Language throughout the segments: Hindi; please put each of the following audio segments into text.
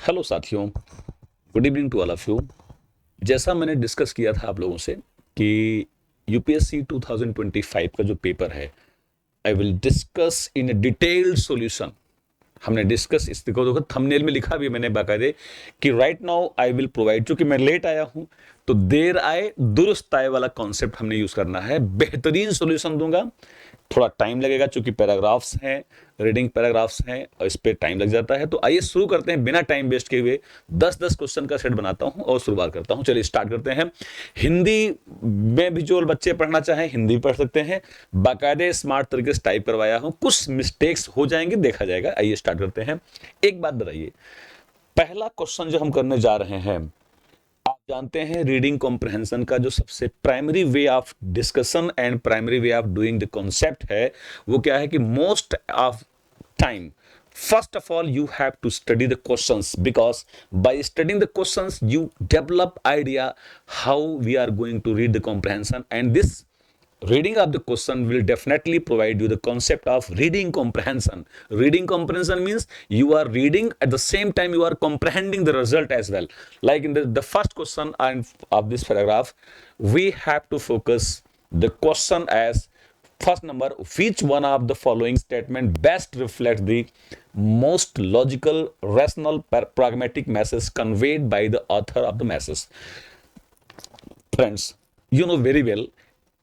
हेलो साथियों, good evening to all of you. जैसा मैंने डिस्कस किया था आप लोगों से कि यूपीएससी 2025 का जो पेपर है, I will discuss in a detailed solution. हमने डिस्कस इस देखो थंबनेल में लिखा भी है मैंने बाकायदे कि right now I will provide, चूंकि मैं लेट आया हूं तो देर आए दुरुस्त आए वाला कॉन्सेप्ट हमने यूज करना है। बेहतरीन सॉल्यूशन दूंगा, थोड़ा टाइम लगेगा चूंकि पैराग्राफ्स हैं, रीडिंग पैराग्राफ्स हैं और इस पे टाइम लग जाता है। तो आइए शुरू करते हैं बिना टाइम वेस्ट किए हुए। 10-10 क्वेश्चन का सेट बनाता हूं और शुरुआत करता हूं। चलिए स्टार्ट करते हैं। हिंदी में भी जो बच्चे पढ़ना चाहें हिंदी पढ़ सकते हैं, बाकायदे स्मार्ट तरीके से टाइप करवाया हूं, कुछ मिस्टेक्स हो जाएंगे, देखा जाएगा। आइए स्टार्ट करते हैं। एक बात बताइए, पहला क्वेश्चन जो हम करने जा रहे हैं, आप जानते हैं रीडिंग कॉम्प्रहेंशन का जो सबसे primary way of discussion and primary way of doing the concept है, वो क्या है कि most of time first of all you have to study the questions, because by studying the questions you develop idea how we are going to read the comprehension, and this reading of the question will definitely provide you the concept of reading comprehension. Reading comprehension means you are reading at the same time you are comprehending the result as well. Like in the first question of this paragraph, we have to focus the question as first number, which one of the following statement best reflects the most logical, rational, pragmatic message conveyed by the author of the message. Friends, you know very well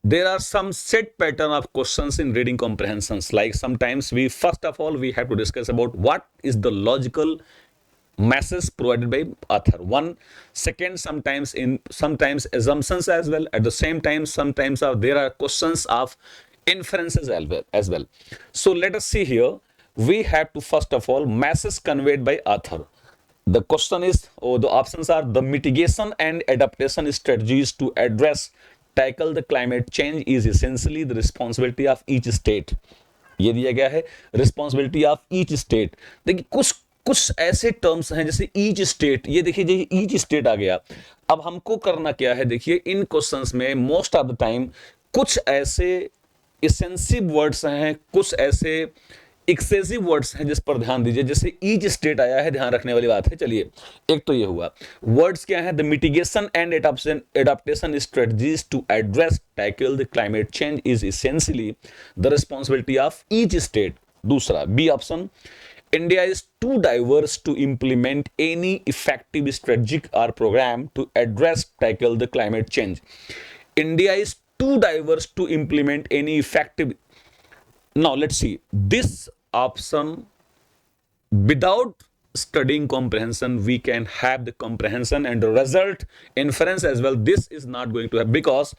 there are some set pattern of questions in reading comprehensions. Like sometimes we first of all we have to discuss about what is the logical message provided by author. One second, sometimes assumptions as well. At the same time, sometimes there are questions of inferences as well. So let us see here. We have to first of all message conveyed by author. The question is, or the options are, the mitigation and adaptation strategies to tackle the climate change is essentially the responsibility of each state. ये दिया गया है, रिस्पॉन्सिबिलिटी ऑफ ईच स्टेट। देखिए कुछ कुछ ऐसे टर्म्स हैं जैसे ईच स्टेट, ये देखिए ईच स्टेट आ गया। अब हमको करना क्या है, देखिए इन क्वेश्चंस में मोस्ट ऑफ द टाइम कुछ ऐसे इसेंसिव वर्ड्स हैं, कुछ ऐसे एक्सेसिव वर्ड्स हैं जिस पर ध्यान दीजिए। जैसे ईच स्टेट आया है, ध्यान रखने वाली बात है। चलिए, एक तो ये हुआ। वर्ड्स क्या है, the mitigation and adaptation strategies to address tackle the climate change is essentially the responsibility of each state. दूसरा B option, India is too diverse to implement any effective strategic or program to tackle the climate change. India is too diverse to implement any effective. Now let's see this option. Without studying comprehension, we can have the comprehension and the result inference as well. This is not going to have, because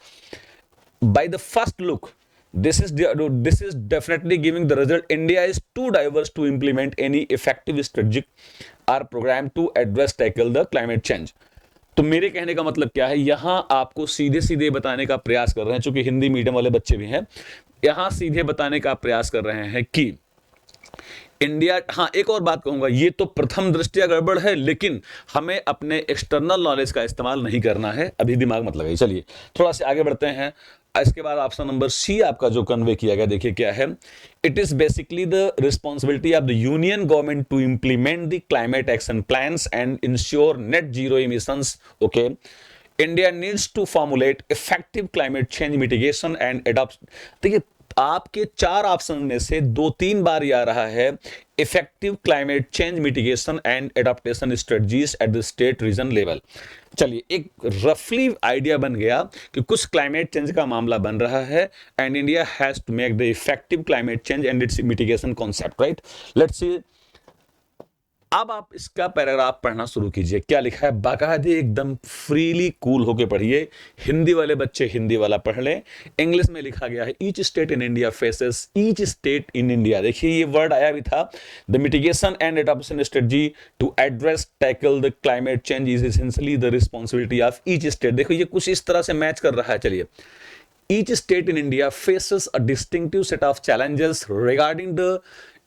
by the first look, this is definitely giving the result. India is too diverse to implement any effective strategic or program to tackle the climate change. तो मेरे कहने का मतलब क्या है, यहां आपको सीधे सीधे बताने का प्रयास कर रहे हैं, चूंकि हिंदी मीडियम वाले बच्चे भी हैं, यहां सीधे बताने का प्रयास कर रहे हैं कि इंडिया। हाँ, एक और बात कहूंगा, ये तो प्रथम दृष्टया गड़बड़ है, लेकिन हमें अपने एक्सटर्नल नॉलेज का इस्तेमाल नहीं करना है, अभी दिमाग मत लगाइए। चलिए थोड़ा सा आगे बढ़ते हैं। इसके बाद ऑप्शन नंबर सी आपका जो कन्वे किया गया, देखिए क्या है, it is basically the responsibility of the union government to implement the climate action plans and ensure net zero emissions. Okay, India needs to formulate effective climate change mitigation and adopt. देखिए आपके चार ऑप्शन में से 2-3 बार ये आ रहा है effective climate change mitigation and adaptation strategies at the state region level. चलिए एक रफली आइडिया बन गया कि कुछ क्लाइमेट चेंज का मामला बन रहा है and India has to make the effective climate change and its mitigation concept, right. Let's see, अब आप इसका पैराग्राफ पढ़ना शुरू कीजिए। क्या लिखा है, बाकायदे एकदम फ्रीली कूल होके पढ़िए। हिंदी वाले बच्चे हिंदी वाला पढ़ लें। इंग्लिश में लिखा गया है, each state in India faces, each state in India, देखिए ये वर्ड आया भी था, the mitigation and adoption strategy to address tackle the climate change is essentially the responsibility of each state. देखो ये कुछ इस तरह से मैच कर रहा है। चलिए, each state in India faces a distinctive set of challenges regarding the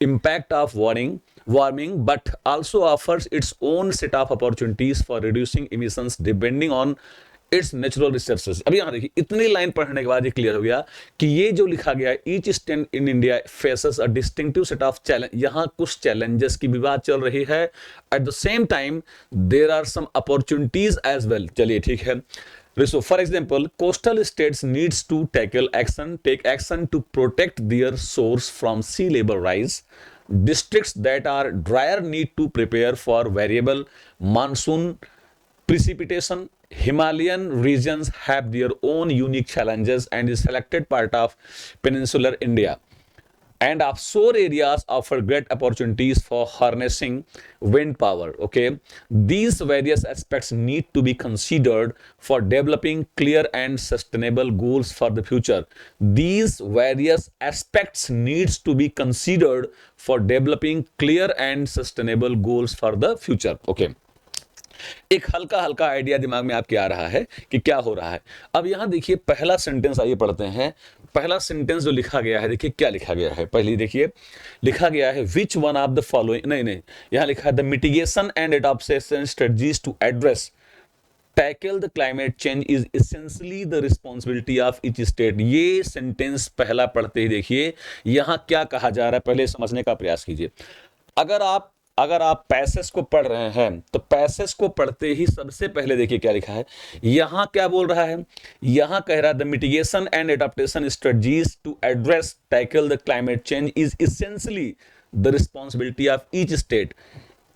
impact of warming, but also offers its own set of opportunities for reducing emissions depending on it's natural resources. अब यहां देखिए इतनी लाइन पढ़ने के बाद ये क्लियर हो गया कि ये जो लिखा गया है, each state in India faces a distinctive set of challenge, यहां कुछ चैलेंजेस की भी बात चल रही है, at the same time there are some opportunities as well. चलिए ठीक है। So, for example, coastal states needs to take action to protect their shores from sea level rise. Districts that are drier need to prepare for variable monsoon precipitation. Himalayan regions have their own unique challenges and is selected part of peninsular India. And offshore areas offer great opportunities for harnessing wind power. Okay, these various aspects need to be considered for developing clear and sustainable goals for the future. These various aspects needs to be considered for developing clear and sustainable goals for the future. Okay, एक हल्का हल्का आइडिया दिमाग में आपके आ रहा है कि क्या हो रहा है। अब यहां देखिए पहला सेंटेंस आइए पढ़ते हैं। पहला सेंटेंस जो लिखा गया है, देखिए क्या लिखा गया है। पहले देखिए लिखा गया है which one of the following, नहीं यहां लिखा है the mitigation and adoption strategies to address tackle the climate change is essentially the responsibility of each state. ये सेंटेंस पहला पढ़ते ही देखिए यहां क्या कहा जा रहा है, पहले समझने का प्रयास कीजिए। अगर आप पैसेज को पढ़ रहे हैं तो पैसेज को पढ़ते ही सबसे पहले देखिए क्या लिखा है। यहां क्या बोल रहा है, यहां कह रहा है the mitigation and adaptation strategies to address tackle the climate change is essentially the responsibility of each state.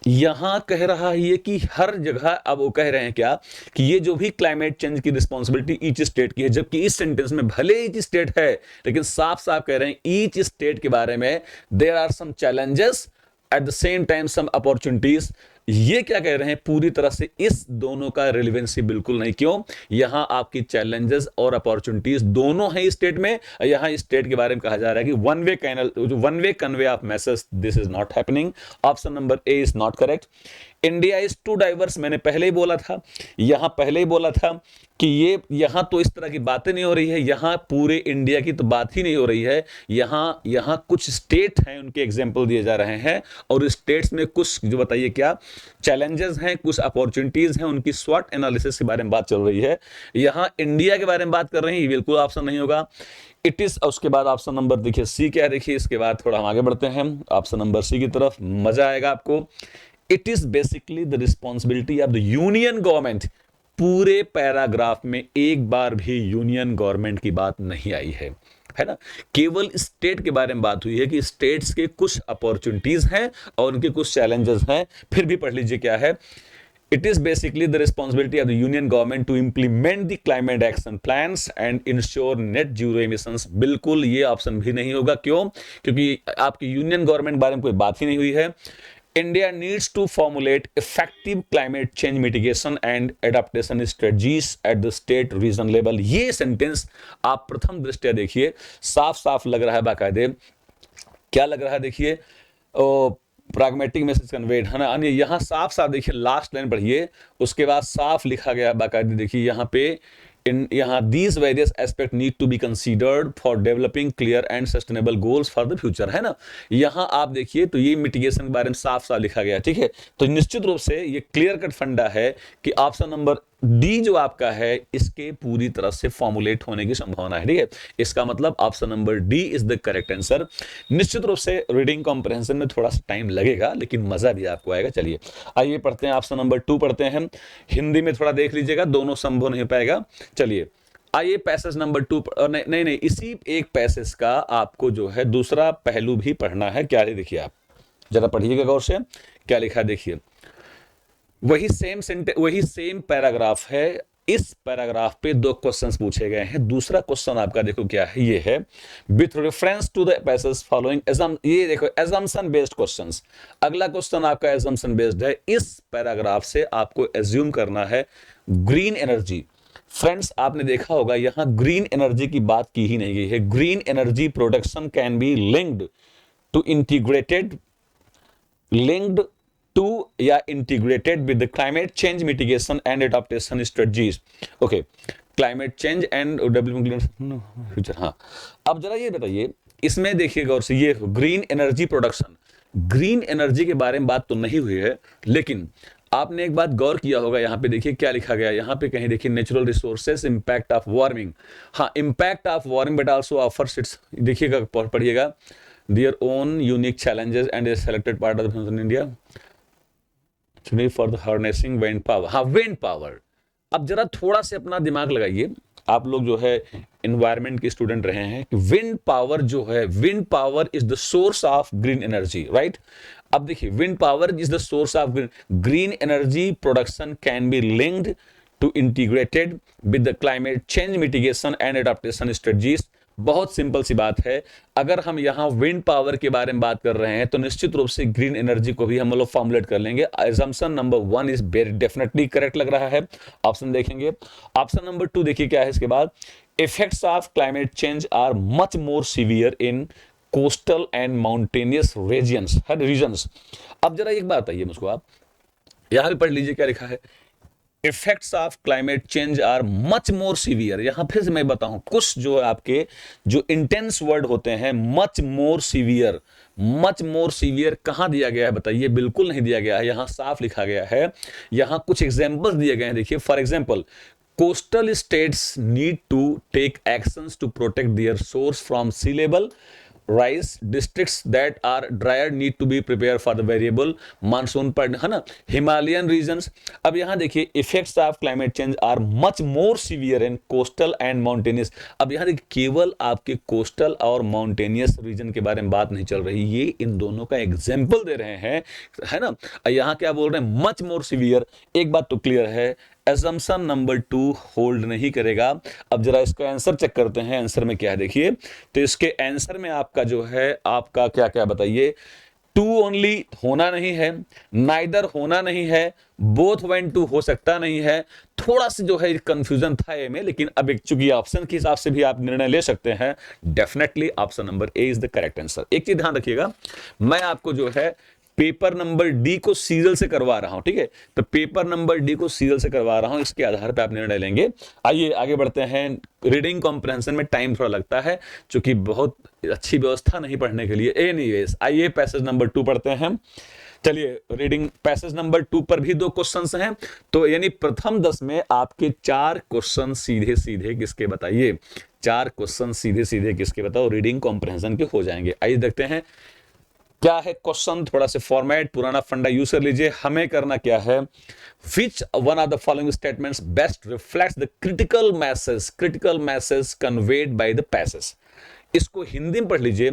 यहां कह रहा है ये कि हर जगह, अब वो कह रहे हैं क्या कि ये जो भी क्लाइमेट चेंज की रिस्पॉन्सिबिलिटी ईच स्टेट की है, जबकि इस सेंटेंस में भले ईच स्टेट है लेकिन साफ साफ कह रहे हैं ईच स्टेट के बारे में there are some challenges at the same time some opportunities. ये क्या कह रहे हैं, पूरी तरह से इस दोनों का रिलेवेंसी बिल्कुल नहीं। क्यों, यहां आपकी चैलेंजेस और अपॉर्चुनिटीज दोनों हैं स्टेट में। यहां स्टेट के बारे में कहा जा रहा है कि one way convey of message this is not happening. Option number A is not correct. India is too diverse, मैंने पहले ही बोला था, यहां पहले ही बोला था कि ये यहां तो इस तरह की बातें नहीं हो रही है, यहां पूरे इंडिया की तो बात ही नहीं हो रही है। यहां कुछ स्टेट हैं उनके एग्जांपल दिए जा रहे हैं और स्टेट्स में कुछ जो बताइए क्या चैलेंजेस हैं, कुछ अपॉर्चुनिटीज हैं, उनकी स्वॉट एनालिसिस के बारे में बात चल रही है। यहां इंडिया के बारे में बात कर रहे हैं, बिल्कुल ऑप्शन नहीं होगा। इट इज, उसके बाद ऑप्शन नंबर देखिए सी क्या है, देखिए इसके बाद थोड़ा हम आगे बढ़ते हैं ऑप्शन नंबर सी की तरफ, मजा आएगा आपको। It is basically the responsibility of the union government. पूरे पैराग्राफ में एक बार भी यूनियन गवर्नमेंट की बात नहीं आई है ना, केवल स्टेट के बारे में बात हुई है कि स्टेट्स के कुछ अपॉर्चुनिटीज हैं और उनके कुछ चैलेंजेस हैं। फिर भी पढ़ लीजिए क्या है, it is basically the responsibility of the union government to implement the climate action plans and ensure net zero emissions. बिल्कुल ये ऑप्शन भी नहीं होगा। क्यों, क्योंकि आपकी यूनियन गवर्नमेंट के बारे में कोई बात ही नहीं हुई है। India needs to formulate effective climate change mitigation and adaptation strategies at the state region level। ये सेंटेंस आप प्रथम दृष्टया देखिए साफ साफ लग रहा है, बाकायदे क्या लग रहा है देखिए, pragmatic message conveyed है ना। यहां साफ साफ देखिए लास्ट लाइन पढ़िए, उसके बाद साफ लिखा गया बाकायदे, देखिए यहां पे यहाँ these various aspects need to be considered for developing clear and sustainable goals for the future, है ना। यहाँ आप देखिए तो ये मिटिगेशन के बारे में साफ साफ लिखा गया, ठीक है। तो निश्चित रूप से ये क्लियर कट फंडा है कि ऑप्शन नंबर डी जो आपका है इसके पूरी तरह से फॉर्मुलेट होने की संभावना है, ठीक है। इसका मतलब option number D is the correct answer. निश्चित रूप से रीडिंग कॉम्प्रहेंशन में थोड़ा सा टाइम लगेगा लेकिन मजा भी आपको आएगा। चलिए आइए पढ़ते हैं, ऑप्शन नंबर 2 पढ़ते हैं। हिंदी में थोड़ा देख लीजिएगा, दोनों संभव नहीं पाएगा। चलिए आइए पैसेज नंबर 2, नहीं इसी एक पैसेज का आपको जो है दूसरा पहलू भी पढ़ना है। क्या है देखिए, आप जरा पढ़िएगा गौर से क्या लिखा है। देखिए वही सेम पैराग्राफ है, इस पैराग्राफ पे 2 क्वेश्चंस पूछे गए हैं। दूसरा क्वेश्चन आपका देखो क्या है, ये है with reference to the passage following, ये देखो एजम्पशन बेस्ड क्वेश्चंस। अगला क्वेश्चन आपका एजम्पशन बेस्ड है। इस पैराग्राफ से आपको एज्यूम करना है ग्रीन एनर्जी। फ्रेंड्स आपने देखा होगा यहां ग्रीन एनर्जी की बात की ही नहीं गई है। Green energy production can be linked to या integrated with the climate change mitigation and adaptation strategies. Okay, climate change and development future. हाँ, अब जरा ये बताइए, इसमें देखिए गौर से, ये green energy production, green energy के बारे में बात तो नहीं हुई है, लेकिन आपने एक बात गौर किया होगा, यहाँ पे देखिए क्या लिखा गया, यहाँ पे कहीं देखिए natural resources impact of warming. हाँ, impact of warming but also offers its, देखिएगा पढ़िएगा, their own unique challenges and a selected part of India for the harnessing wind power. हाँ, विंड पावर। अब जरा थोड़ा से अपना दिमाग लगाइए, आप लोग जो है एनवायरनमेंट के स्टूडेंट रहे हैं, कि विंड पावर जो है, wind power is the source of green energy, right. अब देखिए, wind power is the source of green energy production can be linked to integrated with the climate change mitigation and adaptation strategies. बहुत सिंपल सी बात है, अगर हम यहाँ विंड पावर के बारे में बात कर रहे हैं तो निश्चित रूप से ग्रीन एनर्जी को भी हम लोग फॉर्मुलेट कर लेंगे। Assumption number 1 is very definitely correct लग रहा है। ऑप्शन देखेंगे, ऑप्शन नंबर 2 देखिए क्या है इसके बाद, effects of climate change are much more severe in coastal and mountainous regions. अब जरा एक बात आइए मुझको, आप यहां भी पढ़ लीजिए क्या लिखा है, effects of climate change are much more severe. यहां फिर से मैं बताऊं, कुछ जो आपके जो इंटेंस वर्ड होते हैं, much more severe, much more severe कहां दिया गया है बताइए, बिल्कुल नहीं दिया गया है, यहां साफ लिखा गया है, यहां कुछ एग्जांपल्स दिए गए हैं। देखिए, for example, coastal states need to take actions to protect their source from sea level rise, districts that are drier need to be prepared for the variable monsoon पर, है ना, हिमालयन रीजन्स। अब यहां देखिए, effects of climate change are much more severe in coastal and mountainous. अब यहां देखिए, केवल आपके कोस्टल और माउंटेनियस रीजन के बारे में बात नहीं चल रही, ये इन दोनों का एग्जाम्पल दे रहे हैं, है ना। यहां क्या बोल रहे हैं, मच मोर सीवियर। एक बात तो क्लियर है, असम्पशन नंबर 2 होल्ड नहीं करेगा। अब जरा इसका आंसर चेक करते हैं, आंसर में क्या है देखिए, तो इसके आंसर में आपका जो है, आपका क्या क्या बताइए, 2 ओनली होना नहीं है, नाइदर होना नहीं है, बोथ 1 2 हो सकता नहीं है। थोड़ा सा जो है कंफ्यूजन था ए में, लेकिन अब एक चूंकि ऑप्शन के हिसाब से भी आप निर्णय ले सकते हैं, definitely option number A is the correct answer. एक चीज ध्यान रखिएगा, मैं आपको जो है पेपर नंबर डी को सीरियल से करवा रहा हूं, ठीक है, तो पेपर नंबर डी को सीरियल से करवा रहा हूं, इसके आधार पे आप निर्णय लेंगे। आइए आगे बढ़ते हैं। रीडिंग कॉम्प्रहेंशन में टाइम थोड़ा लगता है, क्योंकि बहुत अच्छी व्यवस्था नहीं पढ़ने के लिए। एनीवेज, आइए पैसेज नंबर 2 पढ़ते हैं। चलिए, रीडिंग पैसेज नंबर 2 पर भी 2 क्वेश्चंस हैं, तो यानी प्रथम 10 में आपके 4 क्वेश्चन सीधे सीधे किसके बताइए, 4 क्वेश्चन सीधे सीधे किसके बताओ, रीडिंग कॉम्प्रहेंशन के हो जाएंगे। आइए देखते हैं क्या है क्वेश्चन, थोड़ा से फॉर्मेट पुराना फंडा यूज कर लीजिए। हमें करना क्या है, which one of the following statements best reflects the critical message conveyed by the passage. इसको हिंदी में पढ़ लीजिए,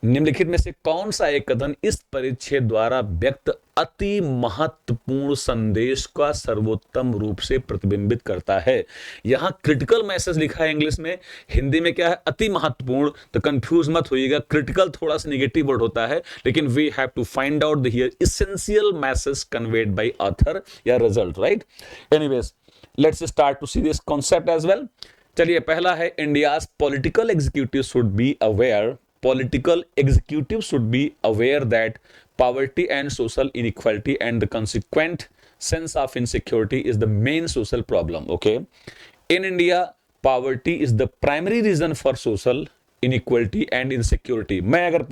निम्नलिखित में से कौन सा एक कथन इस परिच्छेद द्वारा व्यक्त अति महत्वपूर्ण संदेश का सर्वोत्तम रूप से प्रतिबिंबित करता है। यहां क्रिटिकल मैसेज लिखा है इंग्लिश में, हिंदी में क्या है, अति महत्वपूर्ण। तो कंफ्यूज मत होइएगा, क्रिटिकल थोड़ा सा नेगेटिव वर्ड होता है, लेकिन we have to find out the here essential message conveyed by author या result, right. Anyways, let's start to see this concept as well. चलिए, पहला है, India's political executive should be aware, political executives should be aware that poverty and social inequality and the consequent sense of insecurity is the main social problem. Okay, in India, poverty is the primary reason for social inequality and insecurity. मैं अगर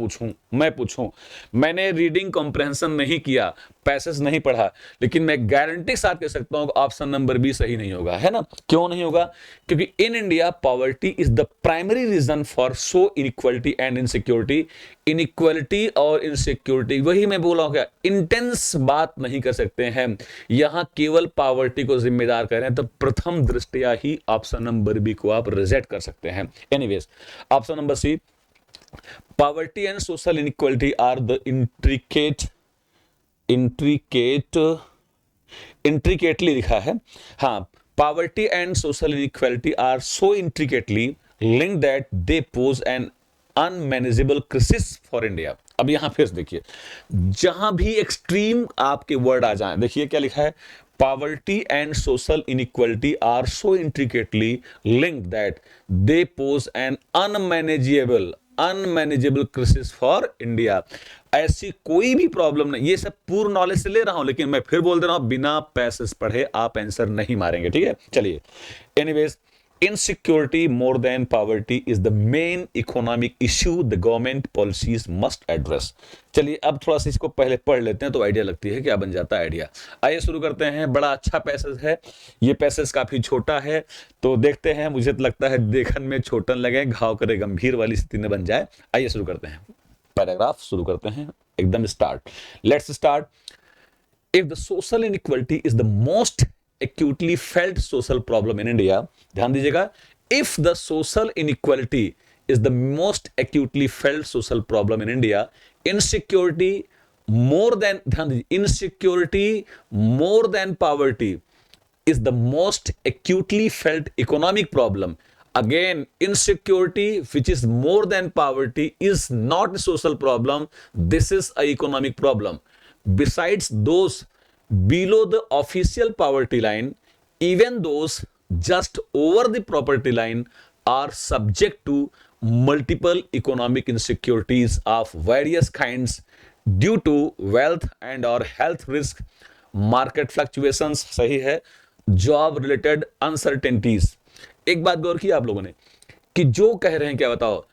पूछूं, मैंने रीडिंग कॉम्प्रहेंशन नहीं किया, पैसेज नहीं पढ़ा, लेकिन मैं गारंटी के साथ कह सकता हूं कि ऑप्शन नंबर बी सही नहीं होगा, है ना। क्यों नहीं होगा, क्योंकि in India poverty is the primary reason for so inequality and insecurity. Inequality और इनसिक्योरिटी, वही मैं बोला हूं, क्या इंटेंस बात नहीं कर सकते हैं, यहां केवल पॉवर्टी को जिम्मेदार कर रहे हैं, तो प्रथम दृष्टया ही ऑप्शन नंबर बी को आप रिजेक्ट कर सकते हैं। Anyways, option number C, poverty and social inequality are the intricately लिखा है, हाँ, poverty and social inequality are so intricately linked that they pose an unmanageable crisis for India। अब यहां फिर देखिए, जहां भी एक्सट्रीम आपके वर्ड आ जाएं, देखिए क्या लिखा है, poverty and social inequality are so intricately linked that they pose an unmanageable crisis for India। ऐसी कोई भी प्रॉब्लम नहीं, ये सब पूर्ण नॉलेज से ले रहा हूं, लेकिन मैं फिर बोल दे रहा हूं, बिना पैसेज पढ़े आप आंसर नहीं मारेंगे, ठीक है। चलिए, anyways, Insecurity more than poverty is the main economic issue the government policies must address. चलिए अब थोड़ा सा इसको पहले पढ़ लेते हैं तो आइडिया लगती है क्या बन जाता है आइडिया। आइए शुरू करते हैं। बड़ा अच्छा पैसेज है ये, पैसेज काफी छोटा है तो देखते हैं। मुझे तो लगता है देखन में छोटन लगे घाव करे गंभीर वाली स्थिति न बन जाए। आइए शुरू करते हैं, पैराग्राफ शुरू करते हैं एकदम start. Let's start. If the social inequality is the most acutely felt social problem in India, ध्यान दीजिएगा, if the social inequality is the most acutely felt social problem in India, insecurity more than, ध्यान दीजिए, insecurity more than poverty is the most acutely felt economic problem. Again, insecurity, which is more than poverty, is not a social problem. This is an economic problem. Besides those below the official poverty line, even those just over the poverty line are subject to multiple economic insecurities of various kinds due to wealth and or health risk, market fluctuations, सही है, job related uncertainties. एक बात गौर की आप लोगों ने कि जो कह रहे हैं क्या बताओ,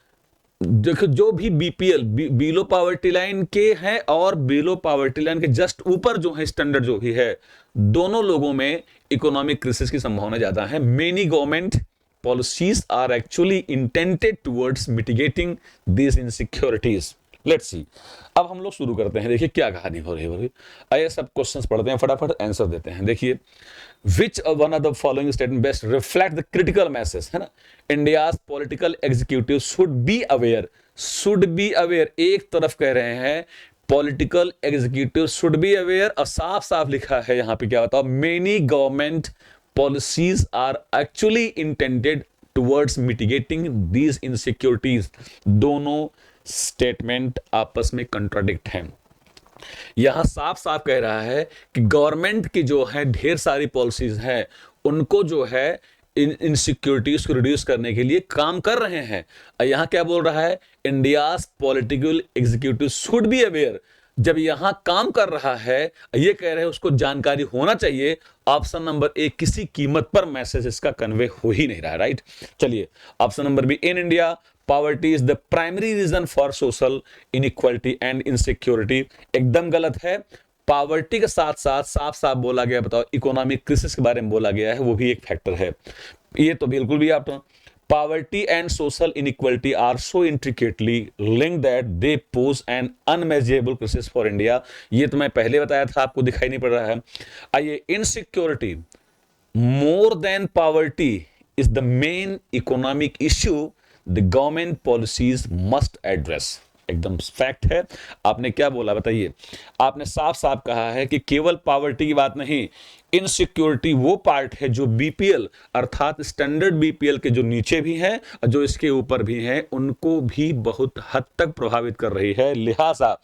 देखो जो भी बीपीएल बिलो पावर्टी लाइन के हैं और बिलो पावर्टी लाइन के जस्ट ऊपर जो है स्टैंडर्ड जो भी है, दोनों लोगों में इकोनॉमिक क्राइसिस की संभावना ज्यादा है। Many government policies are actually intended towards mitigating this insecurities. Let's see, अब हम लोग शुरू करते हैं। देखिए क्या कहानी हो रही है। आइए सब क्वेश्चंस पढ़ते हैं, फटाफट आंसर देते हैं। देखिए, which one of the following statement best reflect the critical masses, है ना। India's political executive should be aware, एक तरफ कह रहे हैं political executive should be aware, और साफ साफ लिखा है यहाँ पे क्या बताओ, many government policies are actually intended towards mitigating these insecurities। दोनों स्टेटमेंट आपस में कंट्राडिक्ट हैं। यहां साफ साफ कह रहा है कि गवर्नमेंट की जो है ढेर सारी पॉलिसीज हैं, उनको जो है इनसिक्योरिटीज को रिड्यूस करने के लिए काम कर रहे हैं। यहां क्या बोल रहा है, India's political executive should be aware. जब यहां काम कर रहा है, ये कह रहे हैं उसको जानकारी होना चाहिए। ऑप्शन नंबर ए, किसी कीमत पर मैसेज इसका कन्वे हो ही नहीं रहा है, राइट। चलिए option number B, in India poverty is the primary reason for social inequality and insecurity, एकदम गलत है। पॉवर्टी के साथ साथ साफ साफ बोला गया, बताओ इकोनॉमिक क्राइसिस के बारे में बोला गया है, वो भी एक फैक्टर है। ये तो बिल्कुल भी आप, poverty and social inequality are so intricately linked that they pose an unmanageable crisis for India। ये तो मैं पहले बताया था, आपको दिखाई नहीं पड़ रहा है। आइए, insecurity more than poverty is the main economic issue the government policies must address। एकदम फैक्ट है। आपने क्या बोला बताइए, आपने साफ साफ कहा है कि केवल पॉवर्टी की बात नहीं, इनसिक्योरिटी वो पार्ट है जो बीपीएल अर्थात स्टैंडर्ड बीपीएल के जो नीचे भी हैं और जो इसके ऊपर भी हैं, उनको भी बहुत हद तक प्रभावित कर रही है। लिहाजा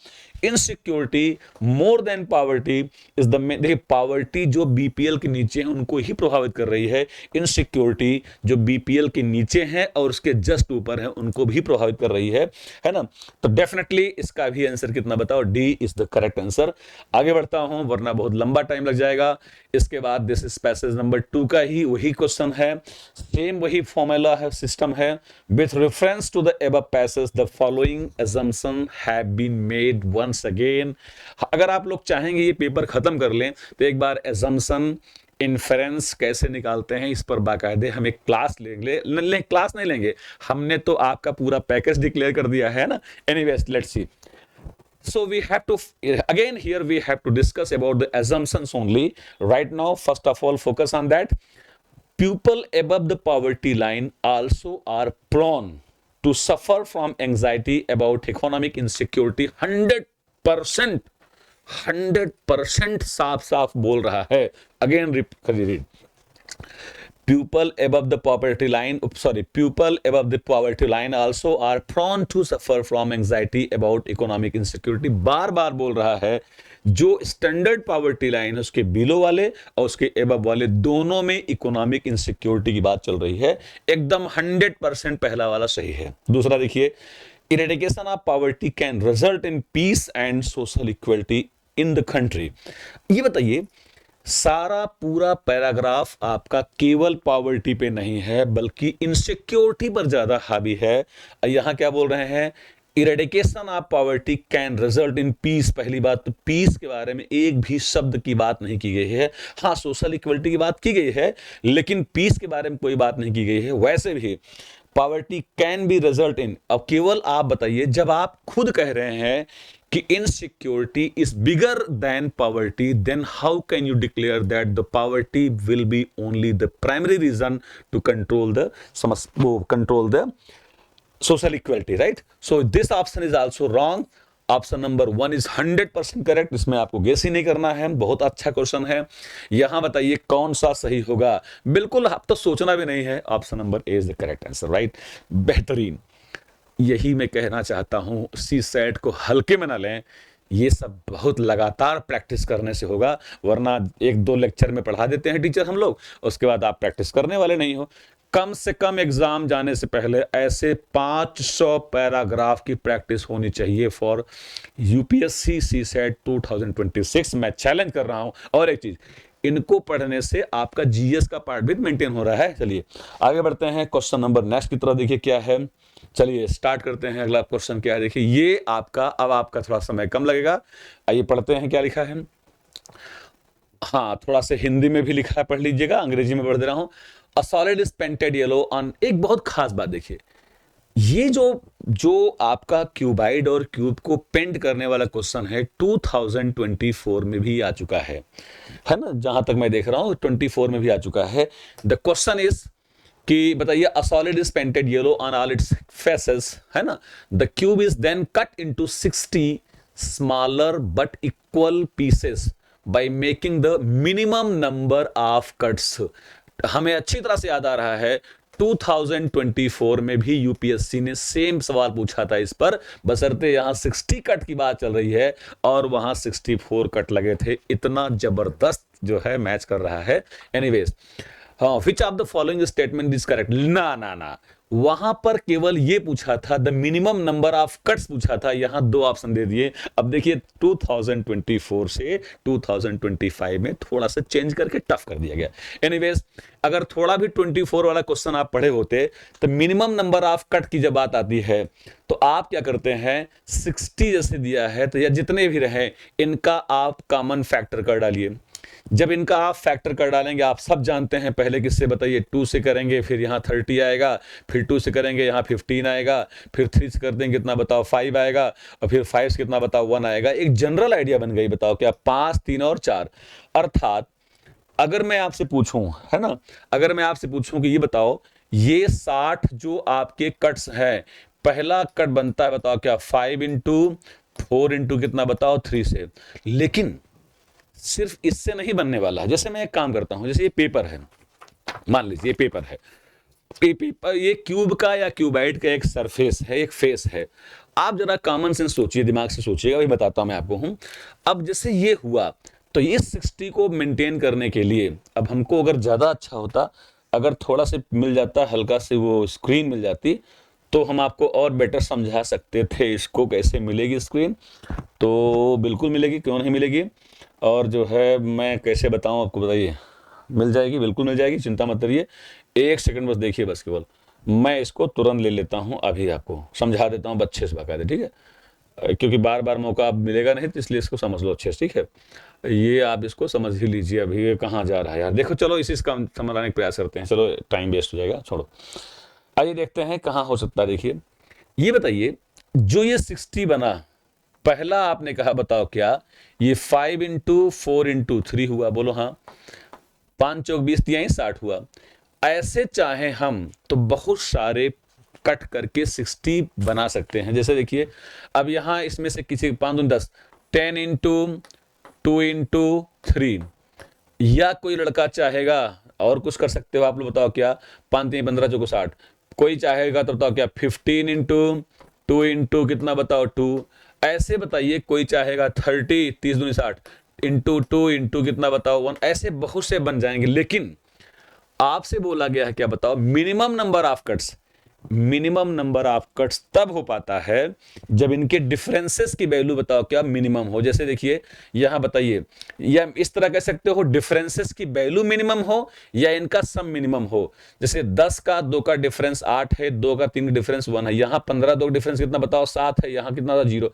insecurity more than poverty is the, देखिए पॉवर्टी जो बीपीएल के नीचे है उनको ही प्रभावित कर रही है, इनसिक्योरिटी जो बीपीएल के नीचे है और उसके जस्ट ऊपर है उनको भी प्रभावित कर रही है ना। तो डेफिनेटली इसका भी आंसर कितना बताओ, D is the correct answer. आगे बढ़ता हूं वरना बहुत लंबा टाइम लग जाएगा। इसके बाद दिस इज पैसेज नंबर 2 का ही वही क्वेश्चन है, सेम वही फॉर्मूला है, सिस्टम है। With reference to the above passage the following assumption have been made once again. अगर आप लोग चाहेंगे ये पेपर खत्म कर लें तो एक बार assumption इन्फेरेंस कैसे निकालते हैं इस पर बाकायदे हम एक क्लास लेंगे, क्लास नहीं लेंगे, हमने तो आपका पूरा पैकेज डिक्लेयर कर दिया है ना। Anyways let's see, so we have to again here we have to discuss about the assumptions only right now. First of all, focus on that. People above the poverty line also are prone to suffer from anxiety about economic insecurity। 100% साफ साफ बोल रहा है। Again read, people above the poverty line also are prone to suffer from anxiety about economic insecurity। बार बार बोल रहा है, जो स्टैंडर्ड पॉवर्टी लाइन है उसके बिलो वाले और उसके एबव वाले दोनों में इकोनॉमिक इनसिक्योरिटी की बात चल रही है। एकदम 100% पहला वाला सही है। दूसरा देखिए, eradication of poverty can result in peace and social equality in the country. ये बताइए सारा पूरा पैराग्राफ आपका केवल पॉवर्टी पे नहीं है बल्कि इनसिक्योरिटी पर ज्यादा हावी है। यहां क्या बोल रहे हैं, eradication of poverty can result in peace. पहली बात तो पीस के बारे में एक भी शब्द की बात नहीं की गई है। हाँ, सोशल इक्वलिटी की बात की गई है, लेकिन पीस के बारे में कोई बात नहीं की गई है। वैसे भी poverty can be result in, अब केवल आप बताइए, जब आप खुद कह रहे हैं कि insecurity is bigger than poverty, then how can you declare that the poverty will be only the primary reason to control the social equality, right? So this option is also wrong. Option number 1 is 100% correct. इसमें आपको गेस ही नहीं करना है, बहुत अच्छा क्वेश्चन है। यहां बताइए कौन सा सही होगा, बिल्कुल आप तो सोचना भी नहीं है, option number A is the correct answer, right. बेहतरीन, यही मैं कहना चाहता हूं, सी सेट को हल्के में ना लें, ये सब बहुत लगातार प्रैक्टिस करने से होगा, वरना एक दो लेक्चर में पढ़ा देते हैं टीचर हम लोग, उसके बाद आप प्रैक्टिस करने वाले नहीं हो। कम से कम एग्जाम जाने से पहले ऐसे 500 पैराग्राफ की प्रैक्टिस होनी चाहिए फॉर यूपीएससी सी सेट 2026। मैं चैलेंज कर रहा हूं। और एक चीज, इनको पढ़ने से आपका जीएस का पार्ट भी मेंटेन हो रहा है। चलिए आगे बढ़ते हैं, क्वेश्चन नंबर नेक्स्ट की तरफ देखिए क्या है। चलिए स्टार्ट करते हैं। अगला क्वेश्चन क्या है, देखिए ये आपका, अब आपका थोड़ा समय कम लगेगा। आइए पढ़ते हैं क्या लिखा है। हाँ, थोड़ा सा हिंदी में भी लिखा है, पढ़ लीजिएगा, अंग्रेजी में पढ़ दे रहा हूं। अ solid is painted yellow on, एक बहुत खास बात देखिए, ये जो आपका क्यूबाइड और क्यूब को पेंट करने वाला क्वेश्चन है 2024 में भी आ चुका है ना, जहां तक मैं देख रहा हूं 24 में भी आ चुका है। द क्वेश्चन इज कि बताइए, a solid is painted yellow on all its faces, है ना। The cube is then cut into 60 smaller but equal pieces by making the minimum number of cuts. हमें अच्छी तरह से याद आ रहा है 2024 में भी यूपीएससी ने सेम सवाल पूछा था इस पर, बशर्ते यहां 60 कट की बात चल रही है और वहां 64 कट लगे थे। इतना जबरदस्त जो है मैच कर रहा है। एनीवेज, हाँ, which of the following statement is correct, ना ना ना, वहां पर केवल ये पूछा था, the minimum number of cuts पूछा था, यहां दो ऑप्शन दे दिए। अब देखिए 2024 से 2025 में थोड़ा सा चेंज करके टफ कर दिया गया। एनीवेज, अगर थोड़ा भी 24 वाला क्वेश्चन आप पढ़े होते तो मिनिमम नंबर ऑफ कट की जब बात आती है तो आप क्या करते हैं, 60 जैसे दिया है तो या जितने भी रहे इनका आप कॉमन फैक्टर कर डालिए। जब इनका आप फैक्टर कर डालेंगे, आप सब जानते हैं, पहले किससे बताइए, 2 से करेंगे, फिर यहाँ 30 आएगा, फिर 2 से करेंगे यहाँ 15 आएगा, फिर 3 से कर देंगे कितना बताओ 5 आएगा, और फिर 5 से कितना बताओ 1 आएगा। एक जनरल आइडिया बन गई, बताओ क्या, 5, 3 और 4। अर्थात अगर मैं आपसे पूछूं, है ना, अगर मैं आपसे पूछूं कि ये बताओ, ये 60 जो आपके कट्स हैं, पहला कट बनता है बताओ क्या, 5 इंटू 4 इंटू कितना बताओ 3 से। लेकिन सिर्फ इससे नहीं बनने वाला। जैसे मैं एक काम करता हूं, जैसे ये पेपर है, मान लीजिए ये पेपर है, पेपर ये क्यूब का या क्यूबाइड का एक सरफेस है, एक फेस है। आप जरा कॉमन सेंस सोचिए, दिमाग से सोचिएगा, वही बताता हूं मैं आपको हूं। अब जैसे ये हुआ तो ये 60 को मेंटेन करने के लिए, अब हमको अगर ज्यादा अच्छा होता, अगर थोड़ा से मिल जाता, हल्का से वो स्क्रीन मिल जाती, तो हम आपको और बेटर समझा सकते थे इसको कैसे मिलेगी स्क्रीन। तो बिल्कुल मिलेगी, क्यों नहीं मिलेगी। और जो है मैं कैसे बताऊं आपको, बताइए, मिल जाएगी, बिल्कुल मिल जाएगी, चिंता मत करिए। एक सेकंड बस देखिए, बस केवल मैं इसको तुरंत ले लेता हूं, अभी आपको समझा देता हूं अच्छे से बाकायदे, ठीक है, क्योंकि बार बार मौका आप मिलेगा नहीं, तो इसलिए इसको समझ लो अच्छे से, ठीक है। ये आप इसको समझ ही लीजिए। अभी ये कहाँ जा रहा है यार, देखो, चलो इसी का समझाने का प्रयास करते हैं, चलो टाइम वेस्ट हो जाएगा, छोड़ो। आइए देखते हैं कहाँ हो सकता है। देखिए ये बताइए, जो ये 60 बना, पहला आपने कहा बताओ क्या, ये 5 इंटू 4 इंटू 3 हुआ, बोलो हाँ, 5 चौक 20 तिहाई 60 हुआ। ऐसे चाहे हम तो बहुत सारे कट करके 60 बना सकते हैं। जैसे देखिए, अब यहां इसमें से किसी 5 दूनी 10, 10 इंटू 2 इंटू 3, या कोई लड़का चाहेगा और कुछ कर सकते हो आप लोग, बताओ क्या, 5 3 15 चौको 60। कोई चाहेगा तो बताओ क्या, 15 इंटू 2 इंटू कितना बताओ 2। ऐसे बताइए, कोई चाहेगा 30 30 दूनी 60 इंटू 2 इंटू कितना बताओ 1। ऐसे बहुत से बन जाएंगे, लेकिन आपसे बोला गया है क्या बताओ, minimum number of cuts. Minimum number of cuts तब हो पाता है जब इनके डिफरेंसेस की वैल्यू बताओ क्या मिनिमम हो। जैसे देखिए यहां बताइए, या इस तरह कह सकते हो डिफरेंसेस की वैल्यू मिनिमम हो या इनका सम मिनिमम हो। जैसे 10 का 2 का डिफरेंस 8 है, 2 का 3 का डिफरेंस 1 है, यहां 15 2 का डिफरेंस कितना बताओ 7 है, यहां कितना था 0।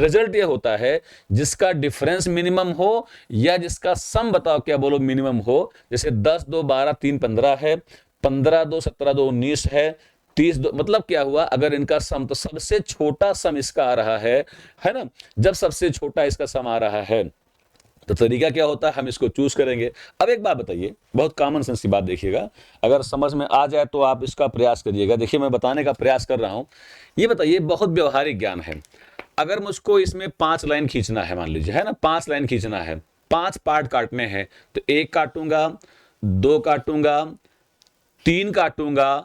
रिजल्ट ये होता है जिसका डिफरेंस मिनिमम हो या जिसका सम बताओ क्या बोलो मिनिमम हो। जैसे 10 2 12 3 15 है, 15 2 17 2 19 है, 30 मतलब क्या हुआ, अगर इनका सम तो सबसे छोटा सम इसका आ रहा है ना। जब सबसे छोटा इसका सम आ रहा है तो तरीका क्या होता है, हम इसको चूज करेंगे। अब एक बात बताइए, बहुत कॉमन सेंस की बात देखिएगा, अगर समझ में आ जाए तो आप इसका प्रयास करिएगा। देखिए मैं बताने का प्रयास कर रहा हूं, ये बताइए बहुत व्यवहारिक ज्ञान है। अगर मुझको इसमें 5 लाइन खींचना है, मान लीजिए है ना, 5 लाइन खींचना है, 5 पार्ट काटने हैं, तो 1 काटूंगा, 2 काटूंगा, 3 काटूंगा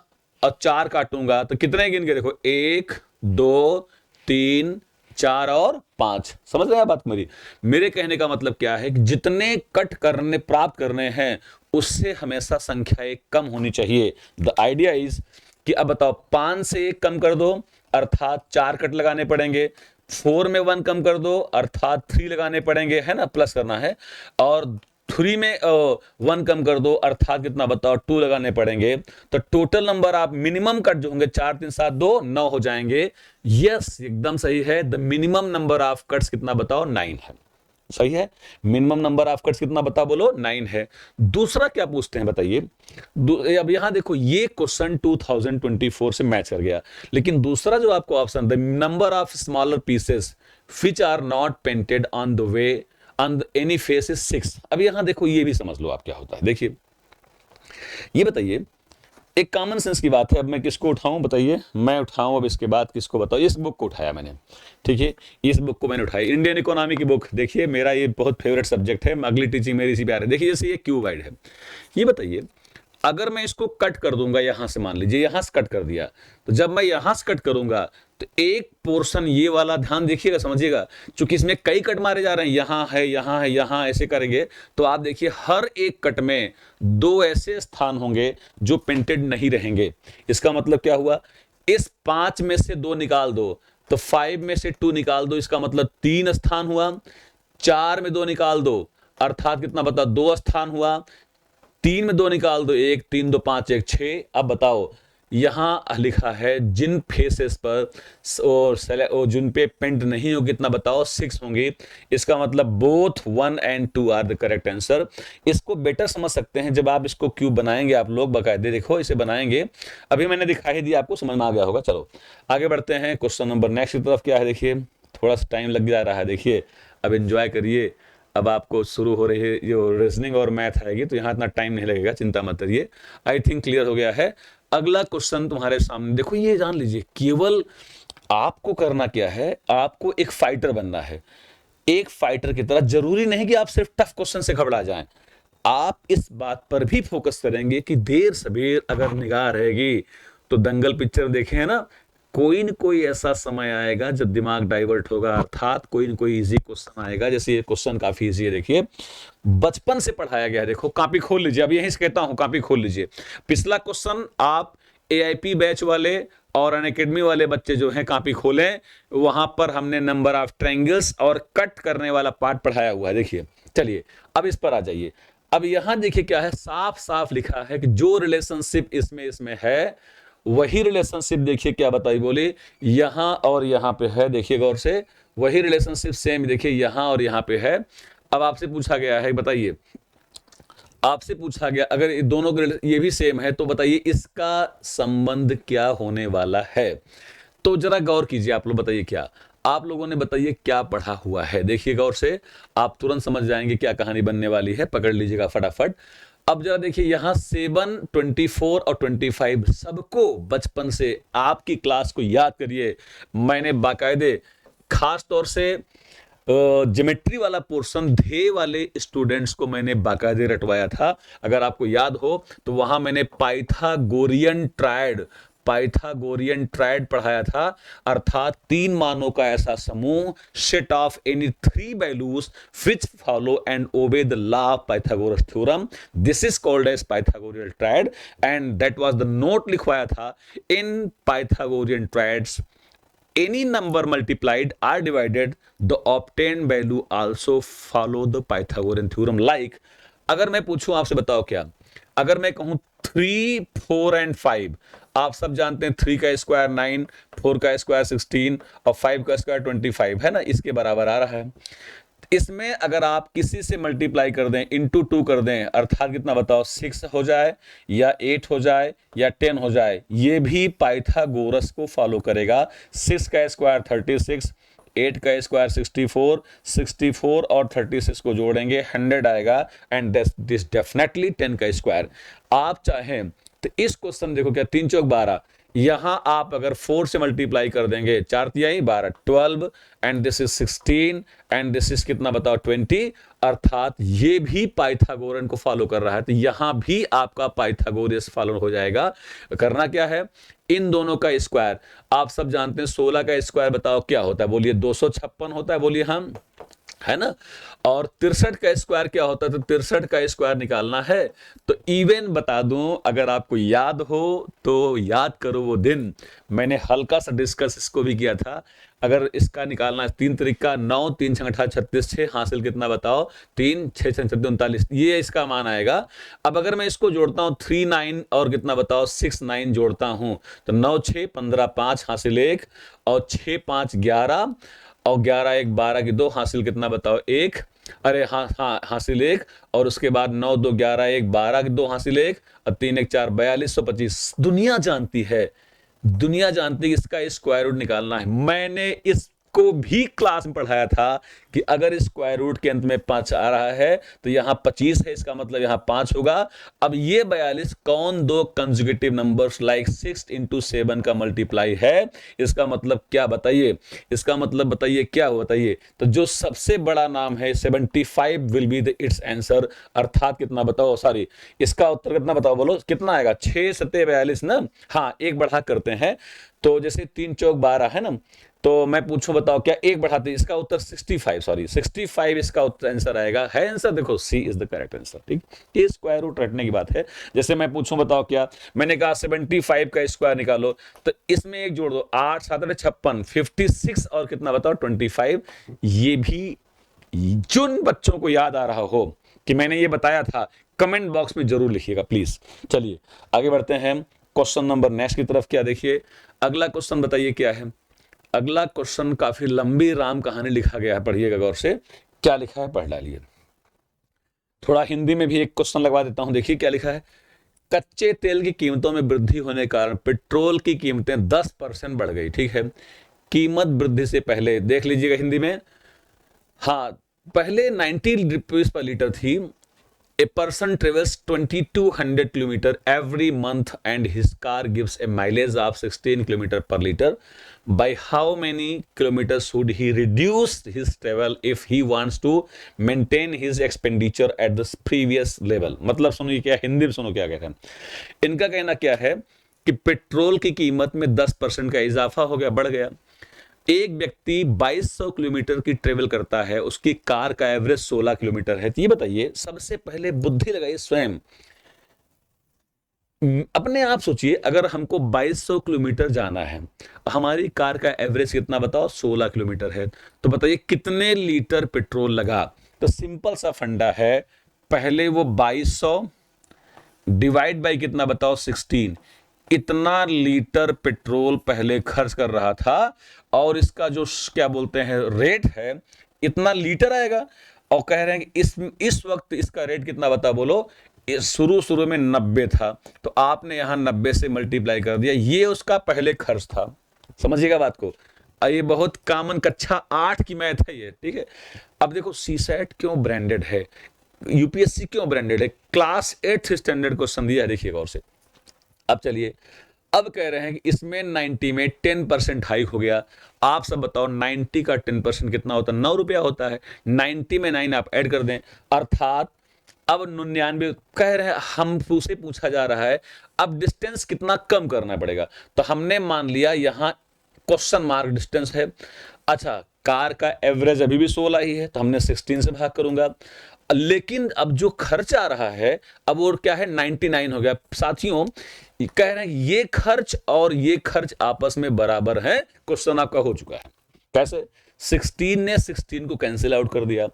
और 4 काटूंगा, तो कितने गिन के देखो 1 2 3 4 और 5। समझ रहे हैं बात मेरी। मेरे कहने का मतलब क्या है कि जितने कट करने प्राप्त करने हैं उससे हमेशा संख्या एक कम होनी चाहिए। द आइडिया इज कि अब बताओ 5 से 1 कम कर दो अर्थात 4 कट लगाने पड़ेंगे, 4 में 1 कम कर दो अर्थात 3 लगाने पड़ेंगे, है ना, प्लस करना है, और 3 में 1 कम कर दो अर्थात कितना बताओ 2 लगाने पड़ेंगे। तो टोटल नंबर आप मिनिमम कट जो होंगे 4 3 7 2 9 हो जाएंगे। यस एकदम सही है, the minimum number of cuts कितना बताओ 9 है। सही है, मिनिमम नंबर ऑफ कट्स कितना बताओ बोलो 9 है। दूसरा क्या पूछते हैं बताइए, अब यहां देखो ये क्वेश्चन 2024 से मैच कर गया, लेकिन दूसरा जो आपको option the number of smaller pieces which are not painted on the way on any face is 6। अब यहां देखो ये भी समझ लो आप क्या होता है। देखिए ये बताइए, एक कॉमन सेंस की बात है, अब मैं किसको उठाऊं बताइए, मैं उठाऊं अब इसके बाद किसको बताओ, इस बुक को उठाया मैंने, ठीक है, इस बुक को मैंने उठाई, इंडियन इकोनॉमी की बुक। देखिए मेरा ये बहुत फेवरेट सब्जेक्ट है, अगली टीचिंग मेरी इसी पे आ रही है। देखिए जैसे ये क्यू वाइड है, ये बताइए अगर मैं इसको कट कर दूंगा यहां से, मान लीजिए यहां से कट कर दिया, तो जब मैं यहां से कट करूंगा तो एक पोर्शन ये वाला, ध्यान देखिएगा समझिएगा, क्योंकि इसमें कई कट मारे जा रहे हैं, यहां है यहां है यहां, ऐसे करेंगे तो आप देखिए हर एक कट में 2 ऐसे स्थान होंगे जो पेंटेड नहीं रहेंगे। इसका मतलब क्या हुआ, इस 5 में से 2 निकाल दो तो 5 में से 2 निकाल दो, इसका मतलब 3 स्थान हुआ। 4 में 2 निकाल दो अर्थात कितना बता 2 स्थान हुआ। 3 में 2 निकाल दो 1 3 2 5 1 6। अब बताओ यहां लिखा है जिन फेसेस पर और जिन पे पेंट नहीं हो कितना बताओ 6 होंगे। इसका मतलब both 1 and 2 are the correct answer. इसको बेटर समझ सकते हैं जब आप इसको क्यूब बनाएंगे, आप लोग बकायदे देखो इसे बनाएंगे, अभी मैंने दिखाई दिया आपको समझ में आ गया होगा। चलो आगे बढ़ते हैं, क्वेश्चन नंबर नेक्स्ट की तरफ क्या है। देखिए थोड़ा सा टाइम लग जा रहा है, देखिए अब एंजॉय करिए। अब आपको शुरू हो रही है जो रीजनिंग और मैथ आएगी तो यहाँ इतना टाइम नहीं लगेगा, चिंता मत करिए। आई थिंक क्लियर हो गया है। अगला क्वेश्चन तुम्हारे सामने देखो, ये जान लीजिए केवल आपको करना क्या है, आपको एक फाइटर बनना है। एक फाइटर की तरह, जरूरी नहीं कि आप सिर्फ टफ क्वेश्चन से घबरा जाएं, आप इस बात पर भी फोकस करेंगे कि देर सबेर अगर निगाह रहेगी तो दंगल पिक्चर देखे हैं ना, कोई न कोई ऐसा समय आएगा जब दिमाग डाइवर्ट होगा, अर्थात कोई न कोई इजी क्वेश्चन आएगा। जैसे ये क्वेश्चन काफी इजी है, देखिए बचपन से पढ़ाया गया है। देखो कॉपी खोल लीजिए, अब यहीं से कहता हूं कॉपी खोल लीजिए। पिछला क्वेश्चन आप एआईपी बैच वाले और अनअकैडमी वाले बच्चे जो हैं कॉपी खोलें, वहां पर हमने नंबर ऑफ ट्रायंगल्स और कट करने वाला पार्ट पढ़ाया हुआ है। देखिए चलिए अब इस पर आ जाइए। अब यहां देखिए क्या है, साफ साफ लिखा है कि जो रिलेशनशिप इसमें है वही रिलेशनशिप, देखिए क्या बताई बोली, यहां और यहां पे है। देखिए गौर से, वही रिलेशनशिप सेम देखिए यहां और यहां पे है। अब आपसे पूछा गया है, बताइए आपसे पूछा गया अगर ये दोनों ये भी सेम है तो बताइए इसका संबंध क्या होने वाला है। तो जरा गौर कीजिए आप लोग, बताइए क्या आप लोगों ने बताइए क्या पढ़ा हुआ है। देखिए गौर से, आप तुरंत समझ जाएंगे क्या कहानी बनने वाली है, पकड़ लीजिएगा फटाफट। अब जरा देखिए यहां 7 24 और 25 सबको बचपन से आपकी क्लास को याद करिए। मैंने बाकायदे खास तौर से ज्योमेट्री वाला पोर्शन ध्येय वाले स्टूडेंट्स को मैंने बाकायदे रटवाया था। अगर आपको याद हो तो वहां मैंने पाइथागोरियन ट्रायड पाइथागोरियन ट्रायड पढ़ाया था, अर्थात 3 मानों का ऐसा समूह, set of any 3 values which follow and obey the law of Pythagoras theorem. This is called as Pythagorean triad, and that was the note लिखवाया था in Pythagorean triads. Any number multiplied or divided, the obtained value also follow the Pythagorean theorem. Like, अगर मैं पूछूं आपसे, बताओ क्या, अगर मैं कहूं 3, 4 एंड 5, आप सब जानते हैं 3 का स्क्वायर 9, 4 का स्क्वायर 16 और 5 का स्क्वायर 25 है ना, इसके बराबर आ रहा है। इसमें अगर आप किसी से मल्टीप्लाई कर दें, इंटू 2 कर दें, अर्थात कितना बताओ, 6 हो जाए या 8 हो जाए या 10 हो जाए, ये भी पाइथागोरस को फॉलो करेगा। 6 का स्क्वायर 36, 8 का स्क्वायर 64, 64 और 36 को जोड़ेंगे 100 आएगा, एंड दिस डेफिनेटली 10 का स्क्वायर। आप चाहें तो इस क्वेश्चन देखो, क्या 3 चौक 12, यहां आप अगर 4 से मल्टीप्लाई कर देंगे, 4 तिहाई 12, 12 and this is 16 and this is कितना बताओ 20, अर्थात ये भी पाइथागोरन को फॉलो कर रहा है। तो यहां भी आपका पाइथागोरस फॉलो हो जाएगा। करना क्या है, इन दोनों का स्क्वायर, आप सब जानते हैं 16 का स्क्वायर बताओ क्या होता है, बोलिए 256 होता है, बोलिए हम, है ना। और 63 का स्क्वायर क्या होता है, तो 63 का स्क्वायर निकालना है। तो इवन बता दूं, अगर आपको याद हो तो याद करो वो दिन, मैंने हल्का सा डिस्कस इसको भी किया था। अगर इसका निकालना है 3 तरीका, 9 3 6 18 36, 6 हासिल कितना बताओ, 3 6 6 39, ये इसका मान आएगा। अब अगर मैं इसको जोड़ता हूं 3 9 और कितना बताओ 6 9 जोड़ता हूं, तो 9 6 15 5 हासिल 1 और 6 5 11 और 11 1 12 की 2 हासिल कितना बताओ 1, अरे हाँ हाँ हासिल 1, और उसके बाद 9 2 11 1 12 की 2 हासिल 1 और 3 1 4 4225। दुनिया जानती है, दुनिया जानती है इसका स्क्वायर रूट निकालना है। मैंने इसको भी क्लास में पढ़ाया था कि अगर स्क्वायर रूट के अंत में 5 आ रहा है तो यहां 25 है, इसका मतलब यहां 5 होगा। अब ये 42 कौन दो कंसेक्यूटिव नंबर्स लाइक 6 इंटू 7 का मल्टीप्लाई है, इसका मतलब क्या बताइए, इसका मतलब बताइए क्या हो, बताइए। तो जो सबसे बड़ा नाम है 75 will be the it's answer, अर्थात कितना बताओ, सॉरी इसका उत्तर कितना बताओ, बोलो कितना आएगा, 6 7 42 ना। हाँ एक बढ़ा करते हैं, तो जैसे 3 चौक 12 है ना, तो मैं पूछूं बताओ क्या, एक बढ़ाते, इसका उत्तर 65, सॉरी 65 इसका उत्तर आंसर आएगा, है आंसर, देखो सी इज द करेक्ट आंसर। ठीक, ये स्क्वायर रूट रटने की बात है। जैसे मैं पूछूं बताओ क्या, मैंने कहा 75 का स्क्वायर निकालो, तो इसमें एक जोड़ दो, 8 7 56, 56 और कितना बताओ 25। ये भी जिन बच्चों को याद आ रहा हो कि मैंने ये बताया था, कमेंट बॉक्स में जरूर लिखिएगा प्लीज। चलिए आगे बढ़ते हैं क्वेश्चन नंबर नेक्स्ट की तरफ। क्या देखिए अगला क्वेश्चन, बताइए क्या है अगला क्वेश्चन। काफी लंबी राम कहानी लिखा गया है, पढ़िएगा गौर से, क्या लिखा है पढ़ डालिए। थोड़ा हिंदी में भी एक क्वेश्चन लगवा देता हूं, देखिए क्या लिखा है। कच्चे तेल की कीमतों में वृद्धि होने के कारण पेट्रोल की कीमतें 10% बढ़ गई। ठीक है, कीमत वृद्धि से पहले देख लीजिएगा हिंदी में, हाँ पहले 90 रुपीज पर लीटर थी। A person travels 2200 kilometer every month and his car gives a mileage of 16 kilometer per liter. By how many kilometers should he reduce his travel if he wants to maintain his expenditure at the previous level? मतलब सुनिए क्या, हिंदी में सुनो क्या कहते हैं। इनका कहना क्या है कि पेट्रोल की कीमत में 10% का इजाफा हो गया, बढ़ गया। एक व्यक्ति 2200 किलोमीटर की ट्रेवल करता है, उसकी कार का एवरेज 16 किलोमीटर है। तो ये बताइए, सबसे पहले बुद्धि लगाइए स्वयं, अपने आप सोचिए, अगर हमको 2200 किलोमीटर जाना है, हमारी कार का एवरेज कितना बताओ 16 किलोमीटर है, तो बताइए कितने लीटर पेट्रोल लगा। तो सिंपल सा फंडा है, पहले वो 2200 डिवाइड बाई कितना बताओ 16, इतना लीटर पेट्रोल पहले खर्च कर रहा था, और इसका जो क्या बोलते हैं रेट है, इतना लीटर आएगा। और कह रहे हैं कि इस वक्त इसका रेट कितना बता, बोलो शुरू में 90 था, तो आपने यहां 90 से मल्टीप्लाई कर दिया, ये उसका पहले खर्च था। समझिएगा बात को, ये बहुत कॉमन कक्षा 8 की मैथ है ये। ठीक है, अब देखो सीसैट क्यों ब्रांडेड है, यूपीएससी क्यों ब्रांडेड है, क्लास 8 स्टैंडर्ड क्वेश्चन दिया है, देखिएगा और से। अब चलिए, अब कह रहे हैं कि इसमें 90 में 10% हाइक हो गया। आप सब बताओ 90 का 10% कितना होता है, 9 रुपया होता है। 90 में 9 आप ऐड कर दें, अर्थात अब 99 कह रहे हैं, हम उसे पूछा जा रहा है अब डिस्टेंस कितना कम करना पड़ेगा। तो हमने मान लिया यहां क्वेश्चन मार्क डिस्टेंस है। अच्छा, कार का एवरेज अभी भी 16 ही है, तो हमने 16 से भाग करूंगा। लेकिन अब जो खर्च आ रहा है अब वो क्या है, 99 हो गया। साथियों कह रहे हैं ये खर्च और ये खर्च आपस में बराबर है। क्वेश्चन आपका हो चुका है। कैसे? 16 ने 16 को कैंसिल आउट कर दिया,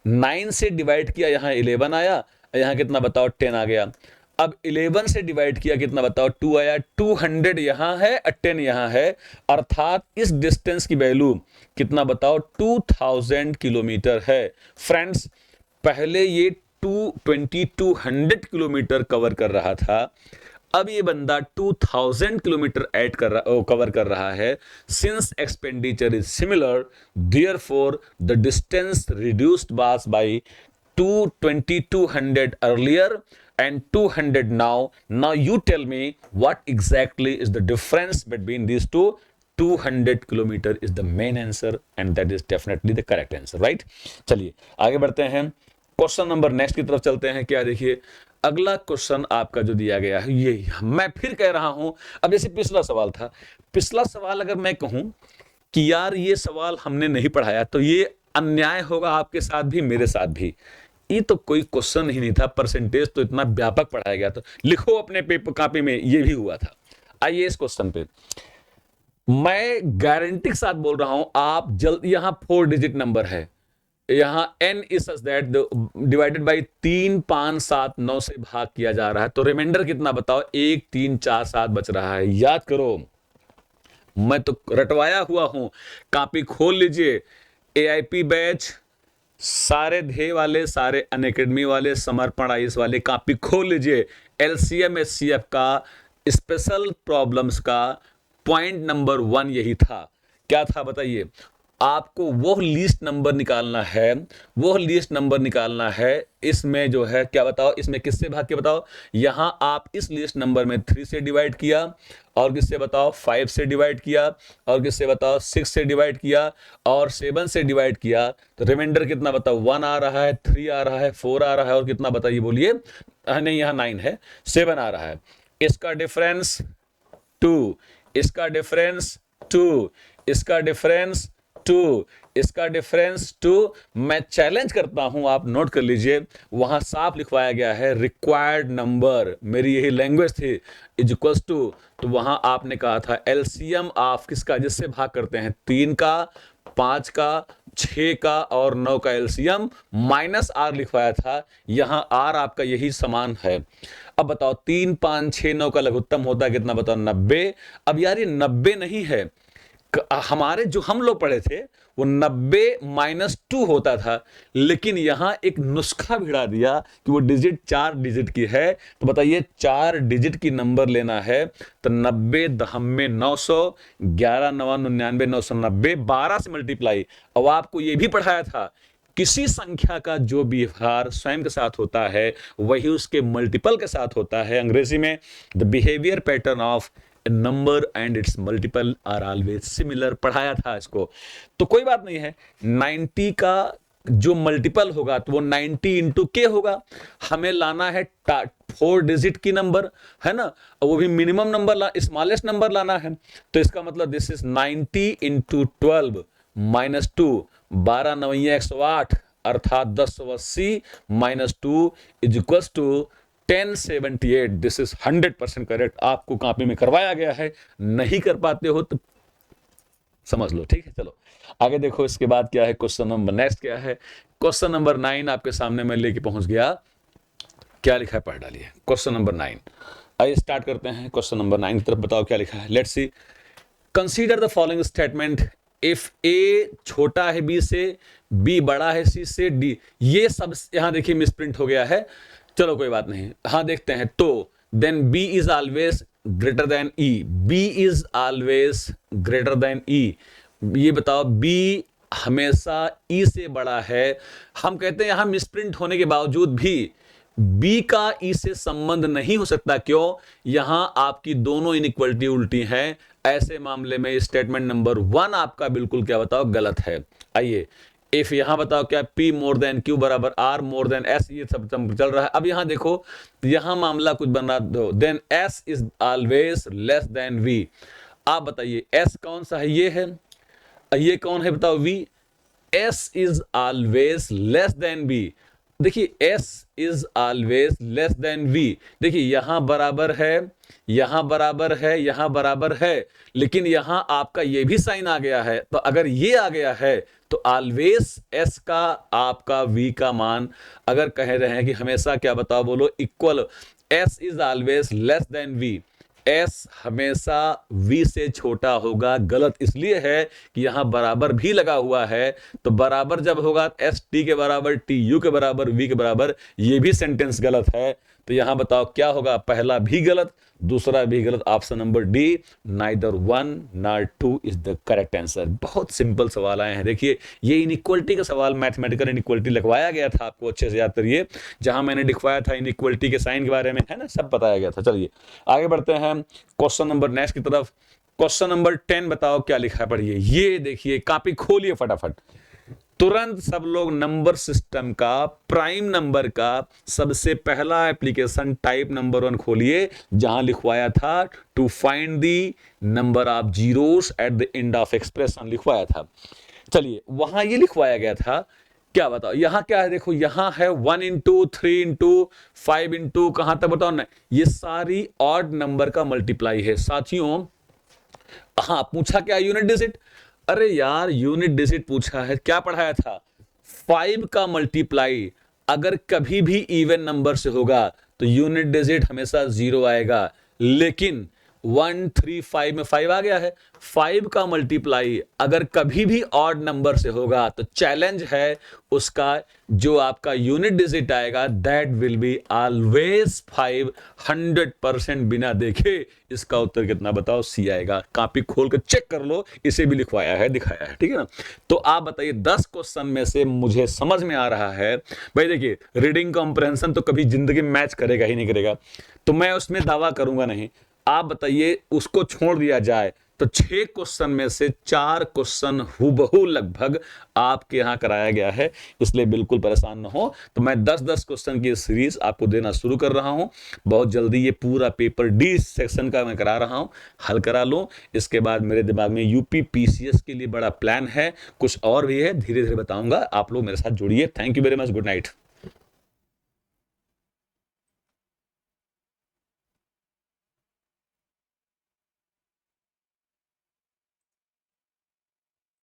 9 से डिवाइड किया, यहां 11 आया, यहां कितना बताओ 10 आ गया। अब 11 से डिवाइड किया कितना बताओ 2 आया, 200 यहां है और 10 यहां है, अर्थात इस डिस्टेंस की वैल्यू कितना बताओ 2000 किलोमीटर है। फ्रेंड्स पहले ये 2200 किलोमीटर कवर कर रहा था, अब ये बंदा 2000 किलोमीटर ऐड कवर कर रहा है। Since expenditure is similar, therefore the distance reduced बास bye 2200 earlier and 200 now. Now you tell me what exactly is the difference between these two. 200 kilometre is the main answer and that is definitely the correct answer, right? चलिए आगे बढ़ते हैं, क्वेश्चन नंबर नेक्स्ट की तरफ चलते हैं। क्या देखिए, अगला क्वेश्चन आपका जो दिया गया है ये, मैं फिर कह रहा हूं, अब जैसे पिछला सवाल था, पिछला सवाल अगर मैं कहूं कि यार ये सवाल हमने नहीं पढ़ाया तो ये अन्याय होगा आपके साथ भी मेरे साथ भी। ये तो कोई क्वेश्चन ही नहीं था, परसेंटेज तो इतना व्यापक पढ़ाया गया था, लिखो अपने पेपर कॉपी में ये भी हुआ था। आइए इस क्वेश्चन पे मैं गारंटी के साथ बोल रहा हूं, आप जल्द, यहां 4 डिजिट नंबर है, यहां n is such that divided by 3 5 7 9 से भाग किया जा रहा है, तो रिमाइंडर कितना बताओ 1 3 4 7 बच रहा है। याद करो, मैं तो रटवाया हुआ हूं, कॉपी खोल लीजिए। AIP बैच सारे ध्येय वाले, सारे अनअकैडमी वाले, समर्पण आईएएस वाले कॉपी खोल लीजिए। LCM SCF का स्पेशल प्रॉब्लम्स का पॉइंट नंबर 1 यही था। क्या था बताइए, आपको वो लिस्ट नंबर निकालना है, वो लिस्ट नंबर निकालना है। इसमें जो है क्या बताओ, इसमें किससे भाग के बताओ, यहां आप इस लिस्ट नंबर में 3 से डिवाइड किया, और किससे बताओ 5 से डिवाइड किया, और किससे बताओ 6 से डिवाइड किया, और 7 से डिवाइड किया, तो रिमाइंडर कितना बताओ 1 आ रहा है, 3 आ रहा है, 4 आ रहा है, और कितना बताइए बोलिए, नहीं यहां 9 है, 7 आ रहा है। इसका डिफरेंस 2, इसका डिफरेंस 2, इसका डिफरेंस 2, इसका डिफरेंस 2। मैं चैलेंज करता हूं, आप नोट कर लीजिए, वहां साफ लिखवाया गया है रिक्वायर्ड नंबर, मेरी यही लैंग्वेज थी, इज इक्वल्स टू, तो वहां आपने कहा था एलसीएम ऑफ किसका, जिससे भाग करते हैं 3 का, 5 का, 6 का और 9 का एलसीएम माइनस आर लिखवाया था, यहां आर आपका यही समान है। अब बताओ 3 5 6 9 का लघुत्तम होता है कितना बताओ 90। अब यार ये 90 नहीं है, हमारे जो हम लोग पढ़े थे वो 90 -2 होता था, लेकिन यहां एक नुस्खा भिड़ा दिया कि वो डिजिट 4 डिजिट की है। तो बताइए 4 डिजिट की नंबर लेना है, तो 90 दहम में 900, 11 9 99 990, 12 से मल्टीप्लाई। अब आपको ये भी पढ़ाया था किसी संख्या का जो व्यवहार स्वयं के साथ होता है वही उसके मल्टीपल के साथ होता है। अंग्रेजी में the behaviour pattern of number and its multiple are always similar, पढ़ाया था इसको। तो कोई बात नहीं है, 90 का जो मल्टीपल होगा तो वो 90 इंटू के होगा। हमें लाना है 4 डिजिट की नंबर, है ना, वो भी मिनिमम नंबर, स्मॉलेस्ट नंबर लाना है। तो इसका मतलब दिस इज 90 इंटू 12 -2, 12 9 108, अर्थात 1080 -2 is equals to 1078। This is 100% correct, आपको कॉपी में करवाया गया है, नहीं कर पाते हो तो समझ लो, ठीक है। चलो आगे देखो, इसके बाद क्या है, क्वेश्चन नंबर नेक्स्ट क्या है, क्वेश्चन नंबर 9 आपके सामने मैं लेके पहुंच गया। क्या लिखा है पढ़ डालिए, क्वेश्चन नंबर 9। आइए स्टार्ट करते हैं क्वेश्चन नंबर 9 की तरफ, बताओ क्या लिखा है। Let's see, consider the following statement, if a छोटा है बी से, बी बड़ा है सी से, डी, ये सब यहां देखिए मिसप्रिंट हो गया है, चलो कोई बात नहीं, हाँ देखते हैं। तो then b is always greater than e, b is always greater than e, ये बताओ बी हमेशा ई से बड़ा है। हम कहते हैं यहां मिसप्रिंट होने के बावजूद भी बी का ई से संबंध नहीं हो सकता, क्यों, यहां आपकी दोनों इनइक्वालिटी उल्टी हैं। ऐसे मामले में स्टेटमेंट नंबर 1 आपका बिल्कुल क्या बताओ गलत है। आइए इफ यहां बताओ क्या P मोर देन Q बराबर R मोर देन S, ये सब चल रहा है। अब यहां देखो, यहां मामला कुछ बना दो, then S is always less than V। आप बताइए S कौन सा है, ये है, ये कौन है बताओ, V। S is always less than V। देखिए S is always less than V। देखिए यहां बराबर है, यहां बराबर है, यहां बराबर है, लेकिन यहां आपका ये भी साइन आ गया है। तो अगर ये आ गया है तो ऑलवेज S का आपका V का मान, अगर कह रहे हैं कि हमेशा क्या बताओ बोलो, equal, S is always less than V, S हमेशा V से छोटा होगा। गलत इसलिए है कि यहां बराबर भी लगा हुआ है, तो बराबर जब होगा S T के बराबर, T U के बराबर, V के बराबर, ये भी सेंटेंस गलत है। तो यहां बताओ क्या होगा, पहला भी गलत, दूसरा भी गलत। Option number D, neither 1 nor 2 is the correct answer. बहुत सिंपल सवाल आए हैं। देखिए ये इनइक्वलिटी का सवाल, मैथमेटिकल इनइक्वलिटी लिखवाया गया था, आपको अच्छे से याद करिए, जहां मैंने लिखवाया था इनइक्वलिटी के साइन के बारे में, है ना, सब बताया गया था। चलिए आगे बढ़ते हैं क्वेश्चन नंबर नेक्स्ट की तरफ। क्वेश्चन नंबर 10 बताओ क्या लिखा है, पढ़िए। ये देखिए, कॉपी खोलिए फटाफट, तुरंत सब लोग नंबर सिस्टम का, प्राइम नंबर का सबसे पहला एप्लीकेशन टाइप नंबर 1 खोलिए, जहां लिखवाया था to find the number of zeros at the end of expression, लिखवाया था। चलिए वहां ये लिखवाया गया था, क्या बताओ यहां क्या है, देखो यहां है 1 इंटू 3 इंटू 5 इंटू, कहां तक बताओ ना, ये सारी ऑड नंबर का मल्टीप्लाई है साथियों। हाँ पूछा क्या, यूनिट डिजिट। अरे यार यूनिट डिजिट पूछा है, क्या पढ़ाया था, 5 का मल्टीप्लाई अगर कभी भी इवन नंबर से होगा तो यूनिट डिजिट हमेशा 0 आएगा, लेकिन 1 3 5 में 5 आ गया है। 5 का मल्टीप्लाई अगर कभी भी ऑड नंबर से होगा तो चैलेंज है उसका, जो आपका यूनिट डिजिट आएगा दैट विल बी ऑलवेज 5, 100% बिना देखे। इसका उत्तर कितना बताओ, सी आएगा। कॉपी खोल कर चेक कर लो, इसे भी लिखवाया है, दिखाया है, ठीक है ना। तो आप बताइए 10 क्वेश्चन में से मुझे समझ में आ रहा है भाई, देखिए रीडिंग कॉम्प्रहेंशन तो कभी जिंदगी में मैच करेगा ही नहीं करेगा, तो मैं उसमें दावा करूंगा नहीं। आप बताइए उसको छोड़ दिया जाए तो 6 क्वेश्चन में से 4 क्वेश्चन हूबहू लगभग आपके यहां कराया गया है, इसलिए बिल्कुल परेशान ना हो। तो मैं 10-10 क्वेश्चन की सीरीज आपको देना शुरू कर रहा हूं, बहुत जल्दी ये पूरा पेपर डी सेक्शन का मैं करा रहा हूं, हल करा लो। इसके बाद मेरे दिमाग में यूपी पीसीएस के लिए बड़ा प्लान है, कुछ और भी है, धीरे धीरे बताऊंगा। आप लोग मेरे साथ जुड़िए। Thank you very much, good night.